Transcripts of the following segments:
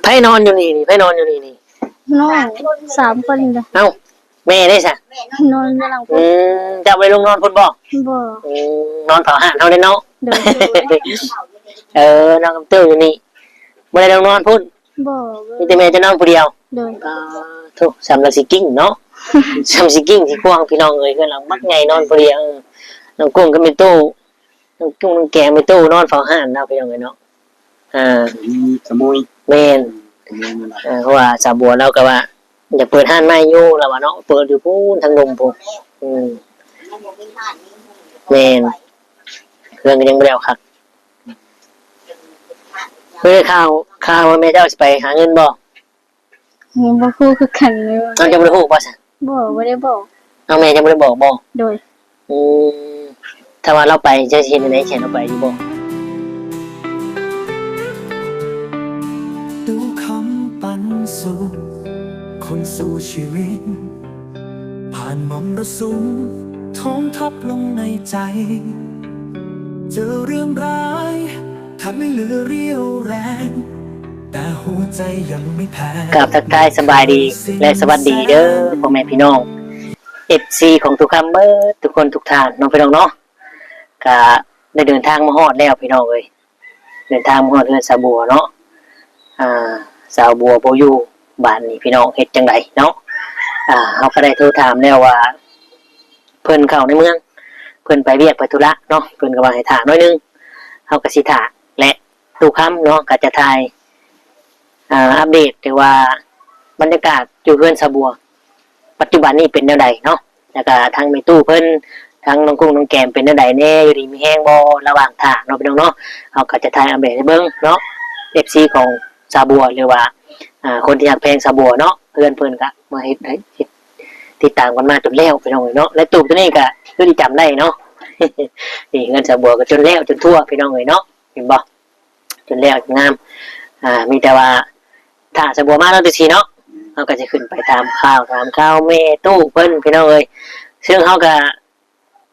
ไผนอนอยู่นี่ไผนอนอยู่นี่น้อง3คนจ้ะเอ้าแม่ได้ซะนอนอยู่หลังพุ่นจะไปลงนอนพุ่นบ่บ่นอนเผาห่านเฮาได้เนาะน้องกำตื้ออยู่นี่บ่ได้ลงนอนพุ่นบ่มีแต่แม่จะนอนผู้เดียวโดยโธ่สำลักสิกิ้งเนาะสำสิกิ้งสิควงพี่น้องเอ้ยเพิ่นหลังมักใหญ่นอนผู้เดียวน้องกุ้งก็มีตู้น้องกุ้งน้องแกมีตู้นอนเฝ้าห่านเนาะพี่น้องเอ้ยเนาะสมุยแม่นเพราะว่าสาบัวเราก็ว่าอย่าเปิดห้านไม้อยู่แล้วว่าเนาะเปิดอยู่พูนทางลมพุ่นแม่นเครื่องก็ยังบ่แล้วครับเฮ้ยข่าวว่าแม่เจ้าสิไปหาเงินบ่ยังบ่ฮู้คือกันเลยว่าเราจะบ่ได้ฮู้บ่ซะบ่ได้บอกเอาแม่จะบ่ได้บอกบ่โดยถ้าว่าเราไปจะเฮ็ดจังได๋แค่เราไปอยู่บ่ดูคำปันสู่คนสู่ชีวิตผ่านมรสุมท้องทับลงในใจเจอเรื่องร้ายทำให้เหลือเรี่ยวแรงแต่หัวใจยังไม่แพ้กับทักทายสบายดีและสวัสดีเด้อพ่อแม่พี่น้อง FC ของทุกคำเบิดทุกคนทุกท่านน้องพี่น้องเนาะก็ได้เดินทางมาฮอดแล้วพี่น้องเอ้ยเดินทางมาฮอดเรือนสาวบัวเนาะสาวบัวบ่อยู่บ้านนี่พี่น้องเฮ็ดจังไดเนาะเฮาก็ได้โทรถามแล้วว่าเพิ่นเข้าในเมืองเพิ่นไปเวียกไปธุระเนาะเพิ่นก็ว่าให้ท่าหน่อยนึงเฮาก็สิท่าและทุกคำเนาะก็จะถ่ายอัปเดตหรือว่าบรรยากาศอยู่เรือนสาวบัวปัจจุบันนี้เป็นแนวใดเนาะแล้วก็ทางแม่ตู้เพิ่นทางน้องกุ้งน้องแกมเป็นแนวใดแน่อยู่ดีมีแห้งบ่ระหว่างท่าเนาะพี่น้องเนาะเฮาก็จะถ่ายอัปเดตให้เบิ่งเนาะ FC ของสาวบัวหรือว่าคนที่อยากเพลงสาวบัวเนาะเพื่อนเพิ่นก็มาเฮ็ดติดตามกันมาจนแล้วพี่น้องเนาะและตู้ตัวนี้ก็คือที่จำได้เนาะ นี่เงินสาวบัวก็จนแล้วจนทั่วพี่น้องเนาะเห็นบ่จนแล้วจนงามมีแต่ว่าถ้าสาวบัวมาแล้วจังซี่เนาะเฮาก็จะขึ้นไปถามข่าวแม่ตู้เพิ่นพี่น้องเอ้ยซึ่งเฮาก็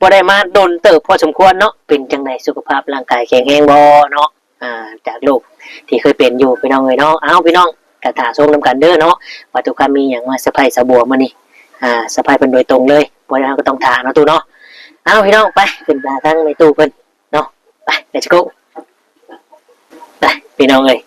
บ่ได้มาโดนเติบพอสมควรเนาะเป็นจังได๋สุขภาพร่างกายแข็งแรงบ่เนาะจากโรคที่เคยเป็นอยู่พี่น้องเอ้ยเนาะเอ้าพี่น้องกระถาส้มน้ำกันเด้อเนาะว่าทุกคนมีอย่างมาเซอร์ไพรส์สาวบัวมานี่เซอร์ไพรส์เป็นโดยตรงเลยเพราะฉะนั้นก็ต้องถามเนาะตู้เนาะเอ้าพี่น้องไปขึ้นมาทั้งในตู้เพิ่นเนาะไป let's go ไปพี่น้องเอ้ย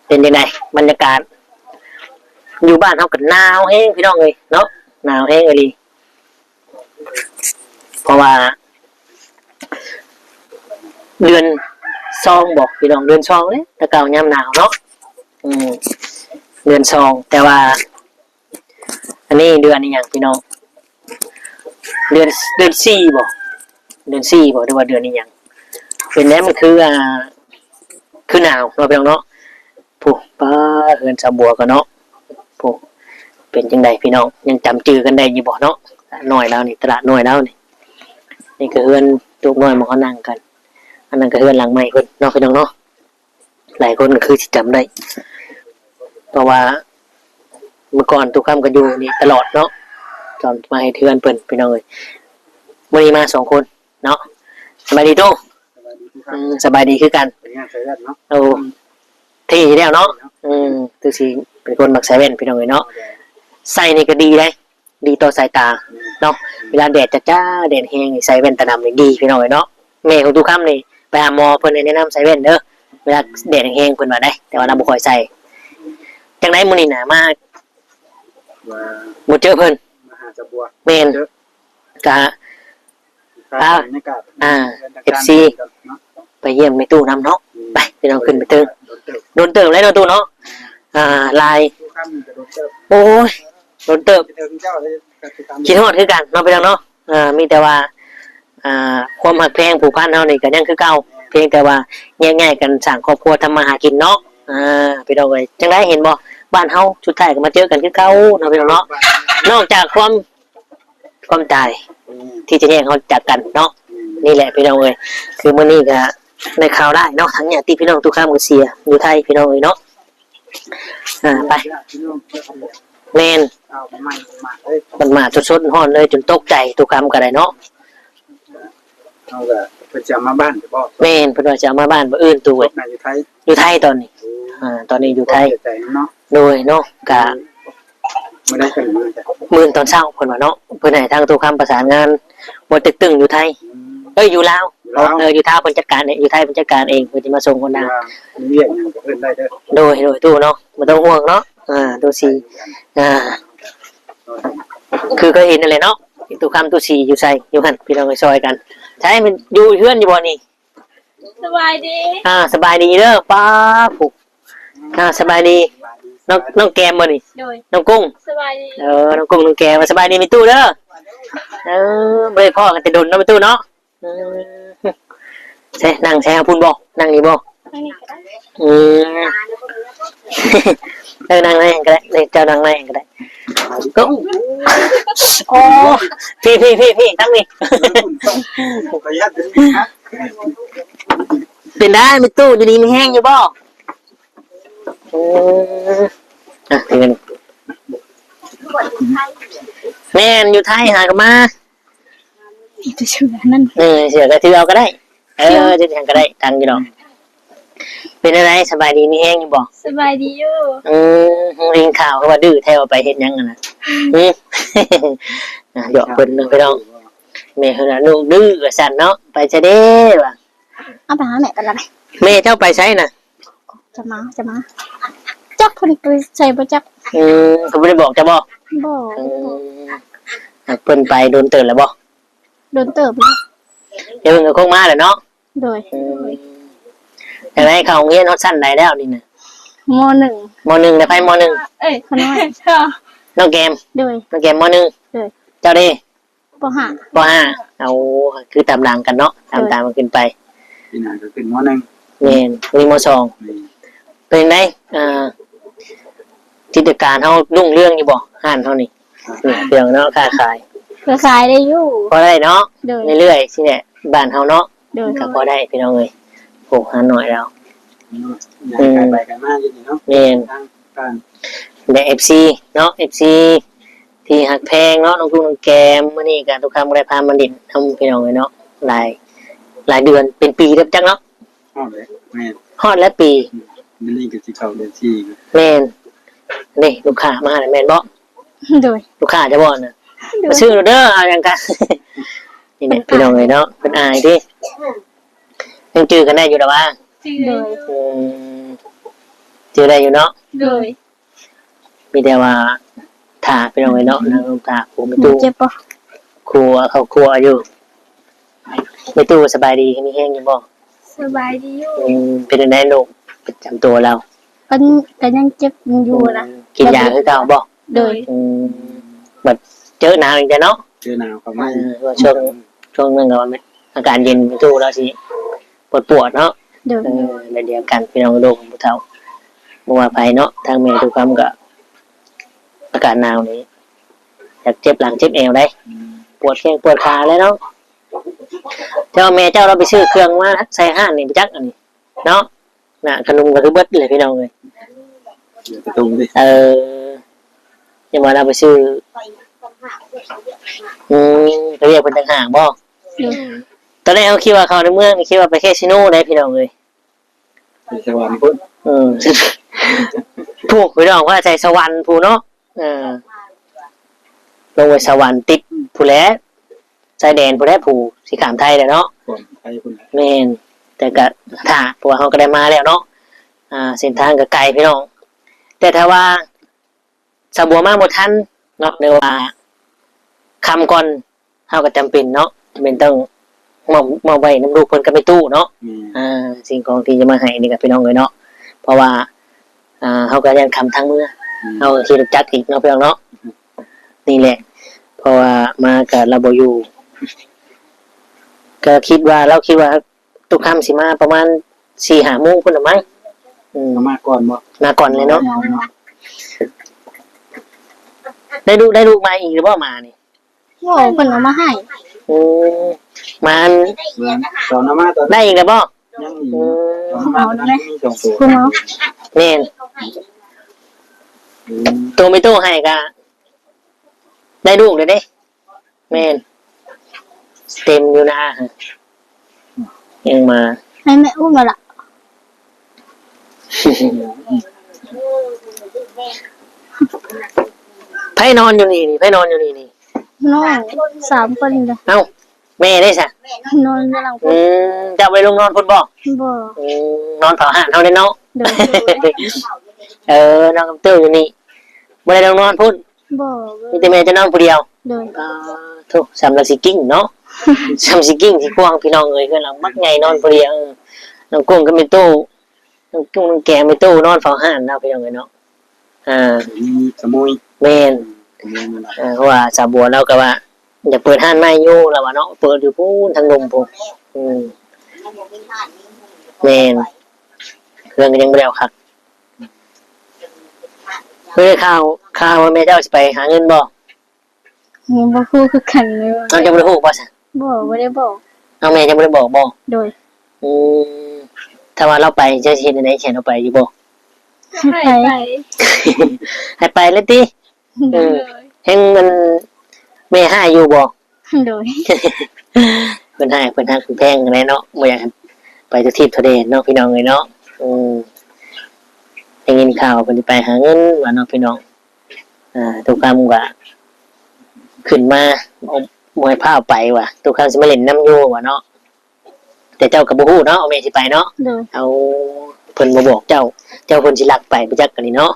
เป็นยังไงบรรยากาศอยู่บ้านเฮาก็หนาวแฮงพี่น้องเอ้ยเนาะหนาวแฮงอีหลีเพราะว่าเดือนซองบอกพี่น้องเดือนซองเลยแต่เก่ายามหนาวเนาะเดือนซองแต่ว่าอันนี้เดือนนี้อย่างพี่น้องเดือน4บ่เดือน4บ่หรือว่าเดือนนี้อย่างเป็นแล้วมันคือหนาวเราพี่น้องเนาะผู้ป้าเฮือนสาวบัวก็เนาะผู้เป็นจังไดพี่น้องยังจำชื่อกันได้อยู่บ่เนาะน้อยแล้วนี่ตลาดน้อยแล้วนี่คือเฮือนตุกน้อยมาเขานั่งกันอันนั้นก็เฮือนหลังใหม่เพิ่นเนาะพี่น้องเนาะหลายคนก็คือสิจำได้เพราะว่าเมื่อก่อนทุกคำก็อยู่นี่ตลอดเนาะตอนมาให้เทือนเพิ่นพี่น้องเอ้ยวันนี้มา2คนเนาะสบายดีตู้สบายดีคือกันโอ้ที่แล้วเนาะตุสิเป็นคนมักใส่แว่นพี่น้องเอ้ยเนาะใส่นี่ก็ดีได้ดีต่อสายตาเนาะเวลาแดดจ้าแดดแห้งใส่แว่นตาดำนี่ดีพี่น้องเอ้ยเนาะแม่ของทุกคำนี่ไปหาหมอเพิ่นแนะนำใส่แว่นเด้อเวลาแดดแห้งเพิ่นว่าได้แต่ว่าเราบ่ค่อยใส่จังได๋มื้อนี้น่ะมาบ่เจอเพิ่นมาหาสาวบัวแม่นก็FC ไปเยี่ยมแม่ตู้นำเนาะไปพี่น้องขึ้นไปเติมโดนเติมแล้วเนาะตู้เนาะลายโอ้ยโดนเติมคิดฮอดคือกันเนาะพี่น้องเนาะมีแต่ว่าความหักแพงผูกพันเฮานี่ก็ยังคือเก่าเพียงแต่ว่าแยกๆกันสร้างครอบครัวทำมาหากินเนาะพี่น้องเอ้ยจังได๋เห็นบ่บ้านเฮาสุดท้ายก็มาเจอกันคือเก่าเนาะพี่น้องเนาะนอกจากความตายที่จะแยกเฮาจากกันเนาะนี่แหละพี่น้องเอ้ยคือมื้อนี้ก็ในข่าวได้เนาะทั้งญาติพี่น้องทุกข้ามก็เสียอยู่ไทยพี่น้องเอ้ยเนาะไปแม่นมันมาสดๆฮ้อนเลยจนตกใจทุกคำก็ได้เนาะ เอาก็เพิ่นจะมาบ้านบ่ แม่นเพิ่นว่าจะเอามาบ้านบ่อื่นตู้ พ เว้ วย กนายอยู่ไทย อยู่ไทยตอนนี้ตอนนี้อยู่ไทย ใจเนาะ โดยเนาะกะ ไม่ได้เป็นมาจาก มื้อตอนเช้าเพิ่นว่าเนาะเพิ่นให้ทางตู้คำประสานงานบ่ตึกตึงอยู่ไทยเอ้ยอยู่ลาวอยู่ลาวเพิ่นจัดการเองอยู่ไทยเพิ่นจัดการเองเพิ่นสิมาส่งคนดา เรียกอย่างเพิ่นได้เด้อ โดยตู้เนาะบ่ต้องห่วงเนาะตู้สีอ่าคือเคยเห็นนั่นแหละเนาะตู้คำตู้สีอยู่ไสอยู่หั่นพี่น้องไปซอยกันใช่มันอยู่เฮือนอยู่บ่นี่ สบายดี สบายดีเด้อป้าผูกสบายดีน้องแกมบ่นี่ โดย น้องกุ้ง สบายดี น้องกุ้งน้องแกมสบายดีมีตู้เด้อบ่ได้พ่อกันแต่ดนเนาะมีตู้เนาะใช่นั่งใช่พุ่นบ่นั่งนี่บ่ อันนี้ก็ได้ อืมนั่งไหนก็ได้เจ้านั่งไหนก็ได้ก็โอ้พี่ตั้งนี่ ประหยัดเด้อ เป็นได้มีตู้อยู่ดีมีแห้งอยู่บ่ทีนี้แม่นอยู่ไทยหากันมา จะเชื่อนั่น เสือก็ถือเอาก็ได้จะทางก็ได้ตังอยู่ดอกเป็นอะไรสบายดีมีแห้งอยู่บ่ สบายดีอยู่ ริงข่าวเขาว่าดื้อแถวไปเฮ็ดยังนะหยอกเพิ่นไปน้องแม่เพิ่นน่ะลูกดื้อว่าซั่นเนาะไปซะเด้ว่ะ เอาไปหาแม่กันละไหม แม่เจ้าไปไสน่ะ จะมาจักคนไปใส่บ่จัก เขาบ่ได้บอกจะบ่ บ่ เพิ่นไปโดนเตือนแล้วบ่ โดนเติบแล้ว เดี๋ยวเพิ่นก็คงมาแหละเนาะ โดย แต่ไหนเขาโรงเรียนฮอดชั้นใดแล้วนี่น่ะ มหนึ่ง ม .1 ได้ไปม เอ้ยขน้อย .1 น้องแกม โดย น้องแกมม .1 เจ้าเด้ ปห้า ป .5 เอาคือตามหลังกันเนาะตามมันขึ้นไป ปีหน้าก็ขึ้นม.1 แม่นมีม .2 เป็นไงกิจการเฮารุ่งเรืองอยู่บ่ห้านเฮานี่เรื่องเนาะค้าขาย เครือข่ายได้อยู่ พอได้เนาะ โดย เรื่อยๆสิแหละบ้านเฮาเนาะ โดย ก็พอได้พี่น้องเอ้ยโอ้หาหน่อยแล้ว ไปกันมาอยู่นี่เนาะ แม่น ทางการ ได้ FC เนาะ FC ที่หักแพงเนาะน้องกุ้งน้องแกมมื้อนี้ก็ทุกคำบ่ได้พามาดินทำพี่น้องเอ้ยเนาะหลายเดือนเป็นปีแล้วจังเนาะ ฮอดเลยแม่น ฮอดแล้วปี นี่ก็สิเข้าเดือน4 แม่นนี่ลูกค้ามาแล้วแม่นบ่ โดย ลูกค้าจะบ่น่ะมาซื้อเด้อเอาหยังกัน นี่แหละพี่น้องเอ้ยเนาะเพิ่นอายดิยังจื้อกันได้อยู่ดอกว่า โดย จื้อได้อยู่เนาะ โดย มีแต่ว่าถ้าพี่น้องเอ้ยเนาะนางตาผู้มี หนู ตู้ เจ็บปะ ครัวเขาครัวอยู่มีตู้สบายดีมีแห้งอยู่บ่ สบายดีอยู่ เป็นจังได๋ลูกประจำตัวเรา ก็ยังเจ็บอยู่นะ กินยาคือเก่าบ่ โดย แบบเจอหนาวอีกแล้วเนาะ เจอหนาวเข้ามา ว่าช่วงนึงก็ว่าอาการเย็นมีตู้แล้วสิปวดเนาะ โดย ในเดียวกันพี่น้องโลกของผู้เฒ่าบ่ว่าไผเนาะทางแม่ทุกคำก็อากาศหนาวนี้อยากเจ็บหลังเจ็บเอวได้ปวดแข้งปวดขาเลยเนาะเจ้าแม่เจ้าเราไปซื้อเครื่องมาใส่ห้านนี่ไปจักอันนี้เนาะน่ะขนมก็คือเบิดเลยพี่น้องเลย เดี๋ยวจะตุ้มดิ ยังมาเราไปซื้อเขาเรียกเป็นต่างหากบ่ โดย ตอนแรกเขาคิดว่าเขาในเมืองคิดว่าไปแค่ซิโน่ได้พี่น้องเลย ไปสวรรค์พุ่น พวกพี่น้องว่าใจสวรรค์ผู้เนาะลงไปสวรรค์ติดผู้แล้วชายแดนผู้แล้วผู้สีขามไทยเลยเนาะ พุ่นไปพุ่น แม่นแต่ก็ถ้าเพราะว่าเขาก็ได้มาแล้วเนาะเส้นทางก็ไกลพี่น้องแต่ถ้าว่าสะบัวมาหมดทันเนาะในว่าคำก่อนเขาก็จำเป็นเนาะจำเป็นต้องมาไว้น้ำลูกเพิ่นก็ไม่ตู้เนาะ สิ่งของที่จะมาให้นี่กับพี่น้องเลยเนาะเพราะว่าเขาก็ยังคำทั้งมือเขาขี่รถจักรอีกเนาะพี่น้องเนาะนี่แหละเพราะว่ามากับเราบอยู่ก็คิดว่าตุกคำสิมาประมาณ4-5 โมงพุ่นหรือไม่ มาก่อนบ่ มาก่อนเลยเนาะได้ลูกมาอีกหรือเปล่ามานี่ โอ้เพิ่นเอามาให้ มา ตอนมาตอน ได้อีกหรือเปล่า ยังมีมาตอนมี2ตัว คุณหมอ เนี่ยตัวไม่ตู้ให้ก็ได้ลูกเลยเด้แม่นเต็มอยู่นะ ยังมา ให้แม่อุ้มมาละ ไพ่นอนอยู่นี่ไพ่นอนอยู่นี่ น้อง3คนเลย เอ้าแม่ได้ซะ นอนกำลัง จะไปลงนอนพุ่นบ่ บ่ นอนเผาห่านเฮาได้เนาะ โดย นอนกับเต้าอยู่นี่บ่ได้ลงนอนพุ่น บ่ มีแต่แม่จะนอนผู้เดียว โดย ทุกสำลักสิกิ้งเนาะสำสิกิ้งที่กว้างพี่น้องเอ้ยคือหลังมักใหญ่นอนผู้เดียวน้องกุ้งก็มีตู้น้องกุ้งน้องแกมีตู้นอนเฝ้าห่านเนาะพี่น้องเอ้ยเนาะมีสมุย แม่น สมุยนั่นแหละ เพราะว่าสาวบัวเราก็ว่าอยากเปิดห้านไม้อยู่แล้วว่าเนาะเปิดอยู่พูนทางลมพูนแม่นเครื่องก็ยังไม่ได้เอาครับเฮ้ยข่าวว่าแม่เจ้าสิไปหาเงินบ่ ยังบ่ฮู้คือกันเลย น้องจะบ่ได้ฮู้บ่ซะ บ่ได้บอก น้องแม่จะบ่ได้บอกบ่ โดย อืมถ้าว่าเราไปจะเฮ็ดจังได๋แค่เราไปอยู่บ่ ให้ไป ให้ไปเลยติแฮงมันแม่หาอยู่บ่ โดย เพิ่นให้เพิ่นฮักเพิ่นแพงกันแน่เนาะบ่อยากให้ไปทุกที่ทุกเดนเนาะพี่น้องเอ้ยเนาะได้ยินข่าวเพิ่นสิไปหาเงินว่าเนาะพี่น้องทุกคำก็ขึ้นมาเอามวยผ้าไปว่ะทุกคำสิมาเล่นน้ำอยู่ว่ะเนาะแต่เจ้าก็บ่ฮู้เนาะเอาแม่สิไปเนาะ โดย เอาเพิ่นบ่บอกเจ้าเพิ่นสิลักไปจักกันนี่เนาะ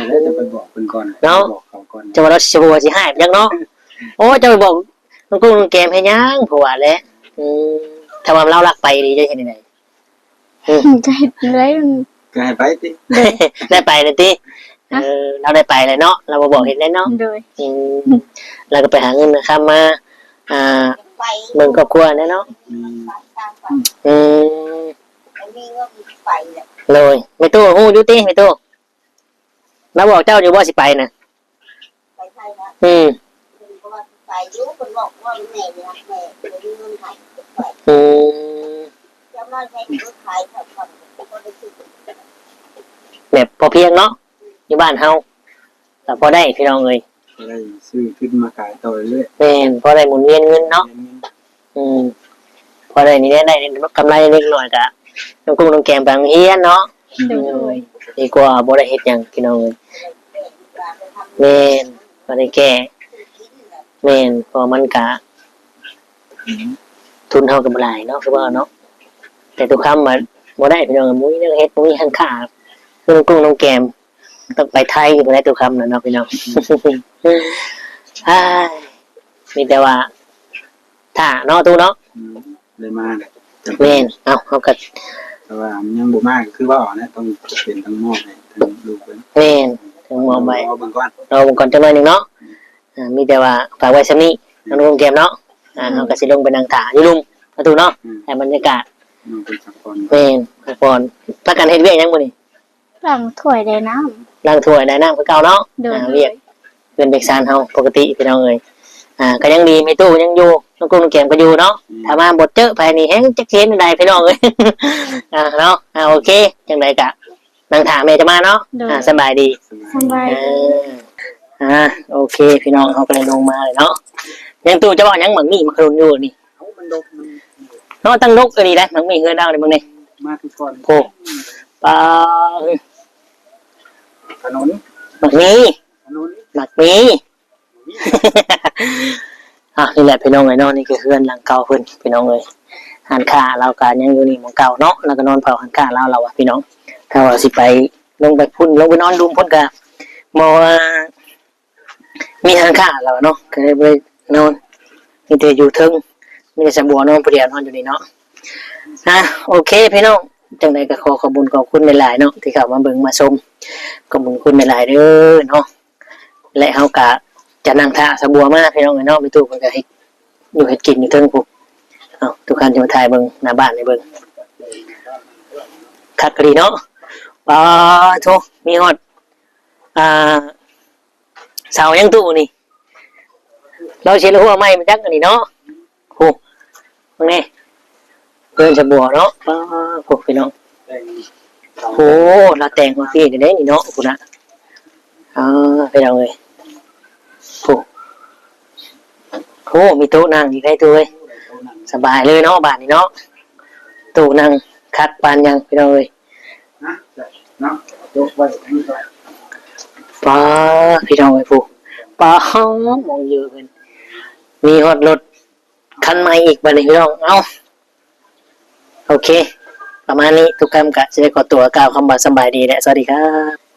แล้วจะไปบอกเพิ่นก่อน เนาะ บอกเขาก่อน เจ้าว่าเราสิบ่ว่าสิหายไปจักเนาะโอ้เจ้าไปบอกน้องกุ้งน้องแกมให้ยังเพราะว่าแหละถ้าว่าเราลักไปนี่จะเฮ็ดจังได๋ จะเฮ็ดได้ ก็ให้ไปติ ได้ไปเลยติเราได้ไปเลยเนาะเราบ่บอกเฮ็ดได้เนาะ โดย เราก็ไปหาเงินนะครับมาเมืองครอบครัวแน่เนาะเลยไม่ตู้ฮู้อยู่ติไม่ตู้เราบอกเจ้าอยู่ว่าสิไปนะอืมแบบพอเพียงเนาะอยู่บ้านเฮาแต่พอได้พี่น้องเอ้ย จะได้ซื้อขึ้นมาขายต่อเรื่อย แม่นพอได้หมุนเวียนเงินเนาะพอได้นี่ได้กำไรเล็กน้อยกะน้องกุ้งน้องแกมบางเฮียนเนาะ โดย ดีกว่าบ่ได้เฮ็ดหยังพี่น้องเอ้ยแม่นบ่ได้แก้แม่นเพราะมันกะทุนเฮาก็บ่หลายเนาะคือว่าเนาะแต่ทุกคำว่าบ่ได้พี่น้องมุ้ยเรื่องเฮ็ดมุ้ยหันค่าคือน้องกุ้งน้องแกมต้องไปไทยบ่ได้ทุกคำน่ะเนาะพี่น้องมีแต่ว่าถ้าเนาะตู้เนาะ เลยมาเนี่ย แม่นเอาเฮาก็ แต่ว่ามันยังบ่มากคือว่าอ๋อเนี่ยต้องเป็นทั้งหมดเลยทั้งลูกเป็น แม่นถึงมองไป เอาเบิ่งก่อน เราก่อนจังหน่อยหนึงเนาะมีแต่ว่าฝากไว้ซะนี้น้องกุ้งแกมเนาะเฮาก็สิลงไปนั่งท่าอยู่ลุมประตูเนาะให้บรรยากาศ น้องเป็นสักคน แม่นพักผ่อนพักกันเฮ็ดเวียกหยังมื้อนี้ ล้างถ้วยได้น้ำ ล้างถ้วยได้น้ำคือเก่าเนาะ โดย เวียกเพิ่นเบกซานเฮาปกติพี่น้องเอ้ยก็ยังดีมีตู้ยังอยู่น้องกุ้งน้องแกมก็อยู่เนาะถ้ามาบ่เจอภายนี้แฮงจักเห็นได้พี่น้องเอ้ยเนาะโอเคจังไดก็นั่งท่าแม่จะมาเนาะสบายดี สบาย โอเคพี่น้องเขาก็เลยลงมาเลยเนาะยังตู้จะบอกยังเหมือนมีมาครุนอยู่นี่ มันดกมัน เนาะตั้งนกก็ดีแล้วมันมีเงินดาวเลยมึงนี่ มาทุกคน โอ้ปลา ถนน หมักมี ถนน หมักมีนี่แหละพี่น้องเลยเนาะนี่คือเพื่อนหลังเก่าเพื่อนพี่น้องเลยหันค่าเราการยังอยู่นี่หมองเก่าเนาะแล้วก็นอนเผาหันค่าเราอะพี่น้องถ้าว่าสิไปลงไปพุ่นลงไปนอนดูพุ่นกะมองว่ามีหันค่าเราเนาะก็เลยไปนอนมีแต่อยู่ทึงมีแต่สบัวนอนผู้เดียวนอนอยู่นี่เนาะโอเคพี่น้องจังใดก็ขอขอบคุณหลายๆเนาะที่เข้ามาเบิ่งมาชมขอบคุณหลายๆเด้อเนาะและเฮากะจะนั่งท่าสบัวมาพี่น้องเนาะมีตู้เพิ่นก็เฮ็ดอยู่เฮ็ดกินอยู่เทิงพุทุกคนจะมาถ่ายเบิ่งหน้าบ้านให้เบิ่งคักกะดีเนาะโธ่มีฮอดเสายังตู้นี่เราเชื่อหัวไม้มันจักอันนี้เนาะโหมึงนี่เพื่อนจะบัวเนาะโหพี่น้องโหเราแต่งมาพี่เดี๋ยวนี้นี่เนาะคุณนะไปเอาเลยโหมีโต๊ะนั่งอีกได้ตัวเลยสบายเลยเนาะบ้านนี่เนาะ ตู้นั่งคักปานยังพี่น้องเอ้ย นะเนาะยกไว้ทั้งนี้ก็ ป้าพี่น้องเอ้ยผู้ป้ามองเยอะเกินมีฮอดรถคันใหม่อีกบัดนี้พี่น้องเอ้าโอเคประมาณนี้ทุกคำกะจะได้ขอตัวกล่าวคำว่าสำบายดีและสวัสดีครับ